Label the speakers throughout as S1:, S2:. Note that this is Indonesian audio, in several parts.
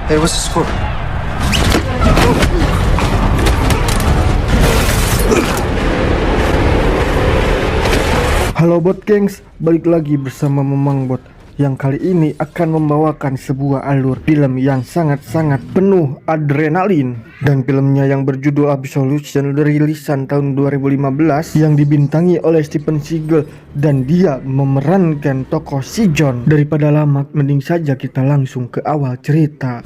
S1: Hey, what's the score?
S2: Halo Bot Gengs, balik lagi bersama Memang Bot yang kali ini akan membawakan sebuah alur film yang sangat-sangat penuh adrenalin. Dan filmnya yang berjudul Absolution rilisan tahun 2015 yang dibintangi oleh Steven Seagal dan dia memerankan tokoh si John. Daripada lama, mending saja kita langsung ke awal cerita.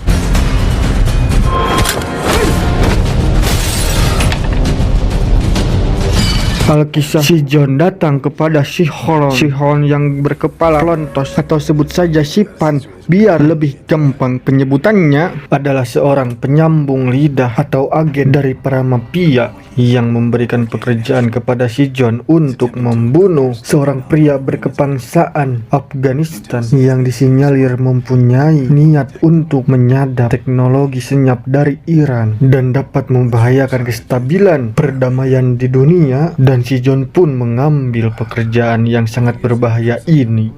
S2: Alkisah si John datang kepada si Hon yang berkepala lontos, atau sebut saja si Pan biar lebih gampang penyebutannya, adalah seorang penyambung lidah atau agen dari para mafia yang memberikan pekerjaan kepada si John untuk membunuh seorang pria berkebangsaan Afghanistan yang disinyalir mempunyai niat untuk menyadap teknologi senyap dari Iran dan dapat membahayakan kestabilan perdamaian di dunia. Dan si John pun mengambil pekerjaan yang sangat berbahaya ini.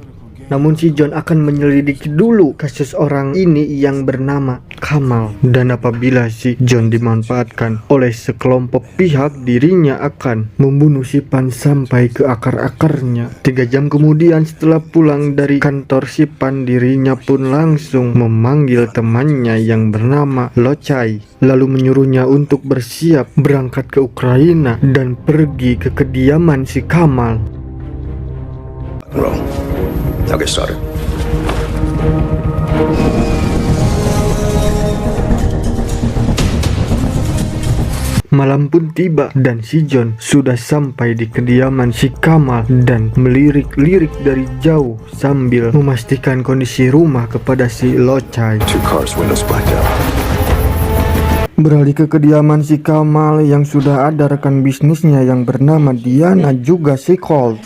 S2: Namun si John akan menyelidiki dulu kasus orang ini yang bernama Kamal. Dan apabila si John dimanfaatkan oleh sekelompok pihak, dirinya akan membunuh si Pan sampai ke akar-akarnya. 3 jam kemudian setelah pulang dari kantor si Pan, dirinya pun langsung memanggil temannya yang bernama Lochai, lalu menyuruhnya untuk bersiap berangkat ke Ukraina dan pergi ke kediaman si Kamal.
S1: I'll get started.
S2: Malam pun tiba dan si John sudah sampai di kediaman si Kamal dan melirik-lirik dari jauh sambil memastikan kondisi rumah kepada si Lochai.
S1: 2 cars, windows blacked out.
S2: Beralih ke kediaman si Kamal yang sudah ada rekan bisnisnya yang bernama Diana, juga si Colt.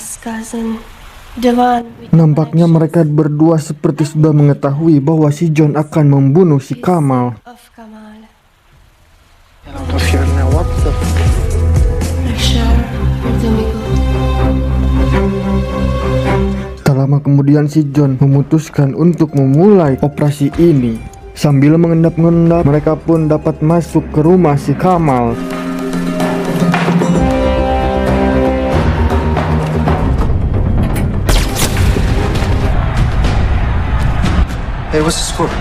S2: Nampaknya mereka berdua seperti sudah mengetahui bahwa si John akan membunuh si Kamal. Tak lama kemudian si John memutuskan untuk memulai operasi ini. Sambil mengendap-endap, mereka pun dapat masuk ke rumah si Kamal.
S1: Hey, what's the score?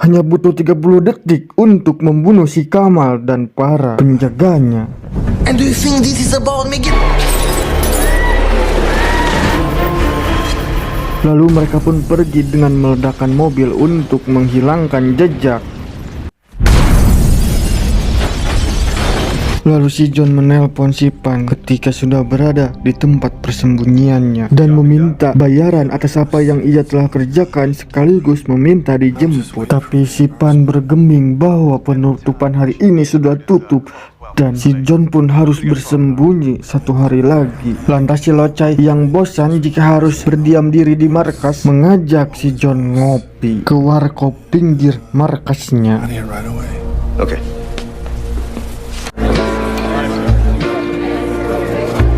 S2: Hanya butuh 30 detik untuk membunuh si Kamal dan para penjaganya.
S3: And do you think this is about making?
S2: Lalu mereka pun pergi dengan meledakkan mobil untuk menghilangkan jejak. Lalu si John menelpon si Pan ketika sudah berada di tempat persembunyiannya dan meminta bayaran atas apa yang ia telah kerjakan sekaligus meminta dijemput. Tapi si Pan bergeming bahwa penutupan hari ini sudah tutup dan si John pun harus bersembunyi 1 hari lagi. Lantas si Lochai yang bosan jika harus berdiam diri di markas mengajak si John ngopi ke warkop pinggir markasnya.
S1: Okay.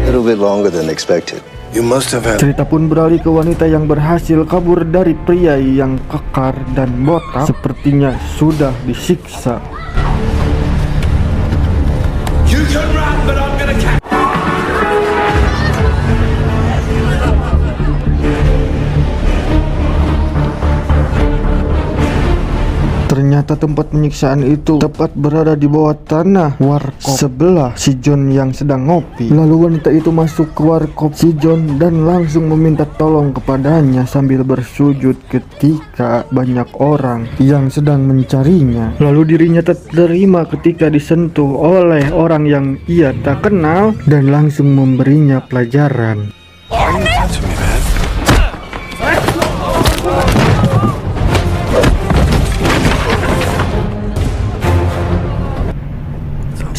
S4: A little bit longer than expected.
S1: You must have had.
S2: Cerita pun beralih ke wanita yang berhasil kabur dari pria yang kekar dan botak, sepertinya sudah disiksa.
S3: You can run, but I'm gonna catch.
S2: Ternyata tempat penyiksaan itu tepat berada di bawah tanah warkop sebelah si John yang sedang ngopi. Lalu wanita itu masuk ke warkop si John dan langsung meminta tolong kepadanya sambil bersujud ketika banyak orang yang sedang mencarinya. Lalu dirinya tak terima ketika disentuh oleh orang yang ia tak kenal dan langsung memberinya pelajaran.
S1: Touch me, man.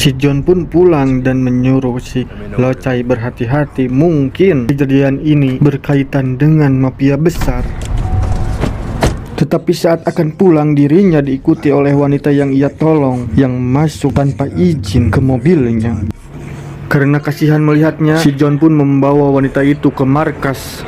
S2: Si John pun pulang dan menyuruh si Lochai berhati-hati, mungkin kejadian ini berkaitan dengan mafia besar. Tetapi saat akan pulang, dirinya diikuti oleh wanita yang ia tolong yang masuk tanpa izin ke mobilnya. Karena kasihan melihatnya, si John pun membawa wanita itu ke markas.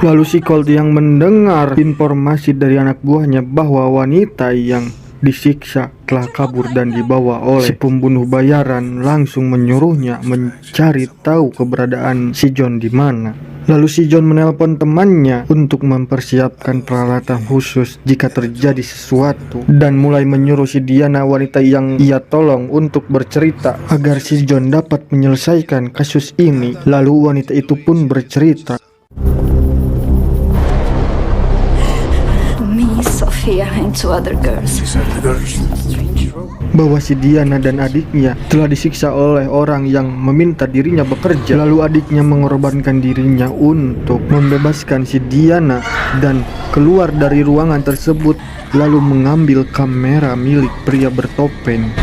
S2: Lalu si Colt yang mendengar informasi dari anak buahnya bahwa wanita yang disiksa telah kabur dan dibawa oleh si pembunuh bayaran, langsung menyuruhnya mencari tahu keberadaan si John di mana. Lalu si John menelpon temannya untuk mempersiapkan peralatan khusus jika terjadi sesuatu, dan mulai menyuruh si Diana, wanita yang ia tolong, untuk bercerita agar si John dapat menyelesaikan kasus ini. Lalu wanita itu pun bercerita,
S5: Me, Sophia, and two other girls.
S2: bahwa si Diana dan adiknya telah disiksa oleh orang yang meminta dirinya bekerja. Lalu adiknya mengorbankan dirinya untuk membebaskan si Diana dan keluar dari ruangan tersebut, lalu mengambil kamera milik pria bertopeng.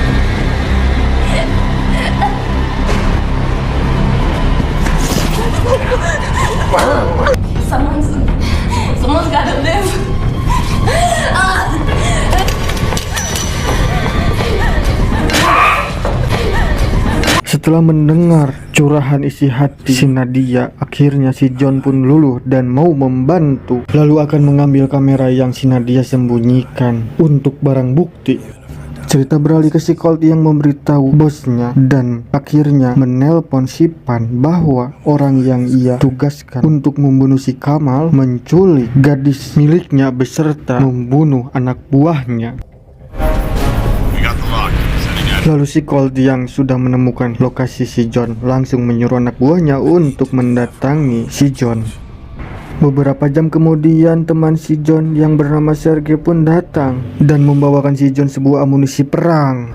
S5: Someone's gotta live.
S2: Setelah mendengar curahan isi hati si Nadia, akhirnya si John pun luluh dan mau membantu, lalu akan mengambil kamera yang si Nadia sembunyikan untuk barang bukti. Cerita beralih ke si Colt yang memberitahu bosnya dan akhirnya menelpon si Pan bahwa orang yang ia tugaskan untuk membunuh si Kamal menculik gadis miliknya beserta membunuh anak buahnya. Lalu si Colt yang sudah menemukan lokasi si John langsung menyuruh anak buahnya untuk mendatangi si John. Beberapa jam kemudian, teman si John yang bernama Sergei pun datang dan membawakan si John sebuah amunisi perang.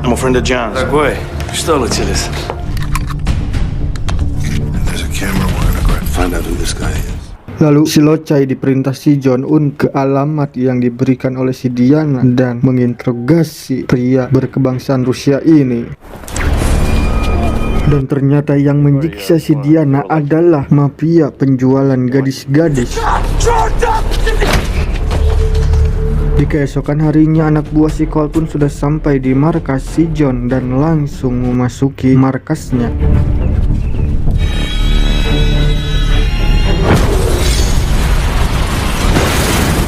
S1: I'm a friend of John's.
S3: Дорогой, что случилось?
S1: There's a camera we're gonna grab. Find out who this guy is.
S2: Lalu si Locai diperintah si John ke alamat yang diberikan oleh si Diana dan menginterogasi pria berkebangsaan Rusia ini. Dan ternyata yang menyiksa si Diana adalah mafia penjualan gadis-gadis. Di keesokan harinya, anak buah si Colt pun sudah sampai di markas si John dan langsung memasuki markasnya.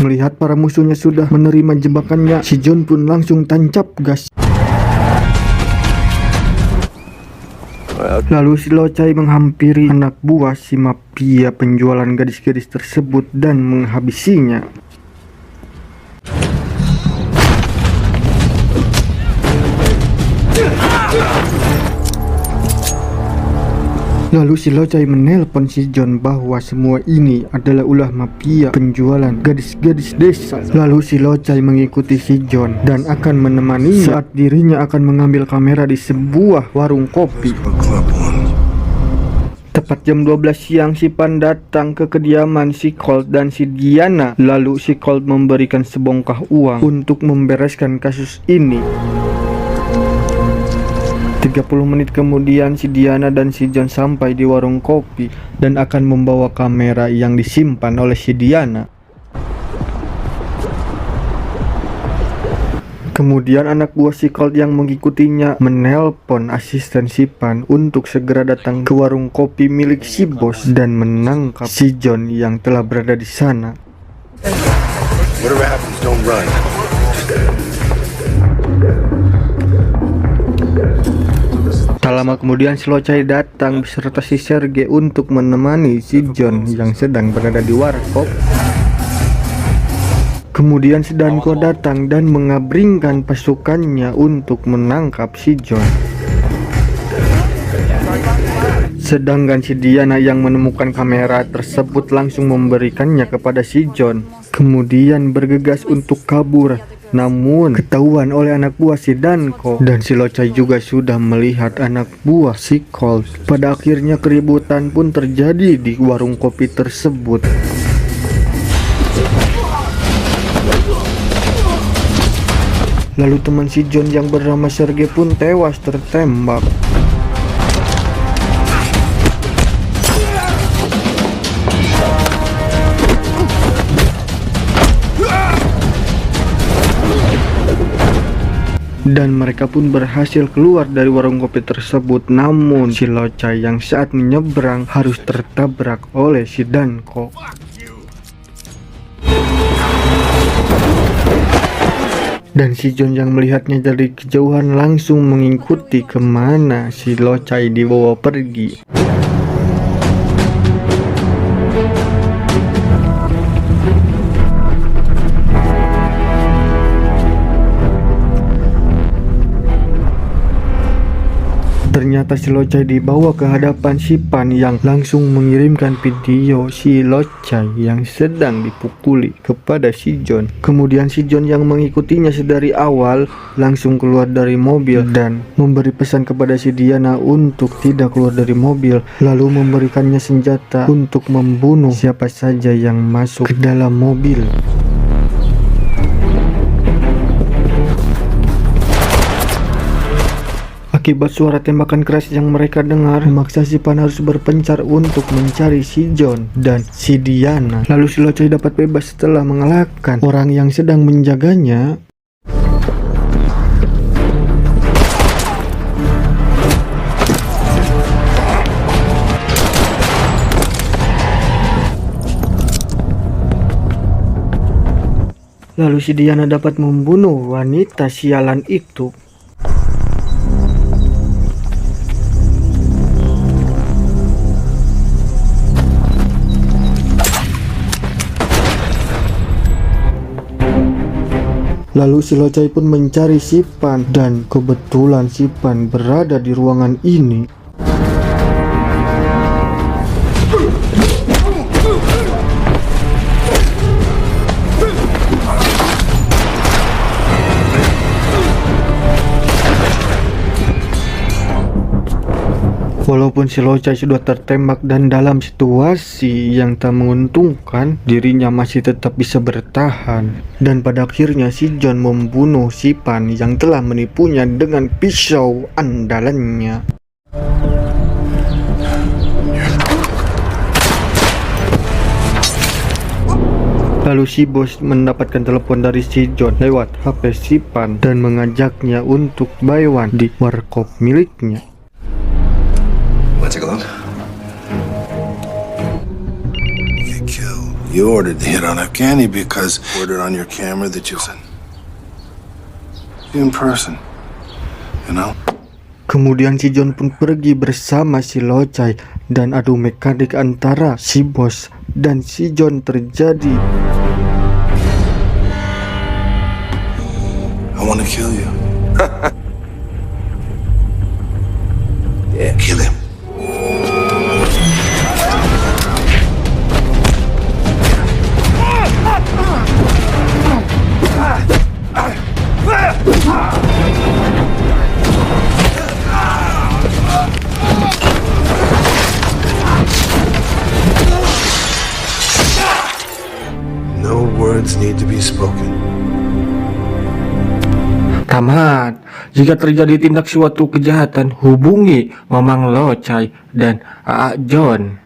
S2: Melihat para musuhnya sudah menerima jebakannya, si John pun langsung tancap gas. Lalu si Locai menghampiri anak buah si mafia penjualan gadis-gadis tersebut dan menghabisinya. Lalu si Locai menelpon si John bahwa semua ini adalah ulah mafia penjualan gadis-gadis desa. Lalu si Locai mengikuti si John dan akan menemaninya saat dirinya akan mengambil kamera di sebuah warung kopi. Tepat jam 12 siang, si Pan datang ke kediaman si Colt dan si Diana. Lalu si Colt memberikan sebongkah uang untuk membereskan kasus ini. 30 menit kemudian, si Diana dan si John sampai di warung kopi dan akan membawa kamera yang disimpan oleh si Diana. Kemudian anak buah si Colt yang mengikutinya menelpon asisten si Pan untuk segera datang ke warung kopi milik si bos dan menangkap si John yang telah berada di sana.
S1: Whatever happens, don't run.
S2: Tak lama kemudian si Locai datang beserta si Sergei untuk menemani si John yang sedang berada di warkop. Kemudian si Danko datang dan mengabringkan pasukannya untuk menangkap si John. Sedangkan si Diana yang menemukan kamera tersebut langsung memberikannya kepada si John. Kemudian bergegas untuk kabur, namun ketahuan oleh anak buah si Danko, dan si Locai juga sudah melihat anak buah si Colt. Pada akhirnya keributan pun terjadi di warung kopi tersebut. Lalu teman si John yang bernama Sergei pun tewas tertembak. dan mereka pun berhasil keluar dari warung kopi tersebut. Namun si Lo Chai yang saat menyeberang harus tertabrak oleh si Danko. Dan si John yang melihatnya dari kejauhan langsung mengikuti kemana si Lo Chai dibawa pergi. Ternyata si Lo Chai dibawa ke hadapan si Pan yang langsung mengirimkan video si Lo Chai yang sedang dipukuli kepada si John. Kemudian si John yang mengikutinya sedari awal langsung keluar dari mobil dan memberi pesan kepada si Diana untuk tidak keluar dari mobil, lalu memberikannya senjata untuk membunuh siapa saja yang masuk ke dalam mobil. Akibat suara tembakan keras yang mereka dengar, memaksa si Pan harus berpencar untuk mencari si John dan si Diana. Lalu si Lo Chai dapat bebas setelah mengalahkan orang yang sedang menjaganya. Lalu si Diana dapat membunuh wanita sialan itu. Lalu si Lo Chai pun mencari si Pan dan kebetulan si Pan berada di ruangan ini. Walaupun si Lo Chai sudah tertembak dan dalam situasi yang tak menguntungkan, dirinya masih tetap bisa bertahan. Dan pada akhirnya si John membunuh si Pan yang telah menipunya dengan pisau andalannya. Lalu si bos mendapatkan telepon dari si John lewat HP si Pan dan mengajaknya untuk buy one di warkop miliknya.
S1: Let's take a look. Get killed. You ordered the hit on Afghani because ordered on your camera that you sent. In person, you know.
S2: Kemudian si John pun pergi bersama si Lo Chai dan adu mekanik antara si bos dan si John terjadi.
S1: I want to kill you. Yeah, kill him. No words need to be spoken.
S2: Tamat. Jika terjadi tindak suatu kejahatan, hubungi Mamang Lo Chai dan Aa John.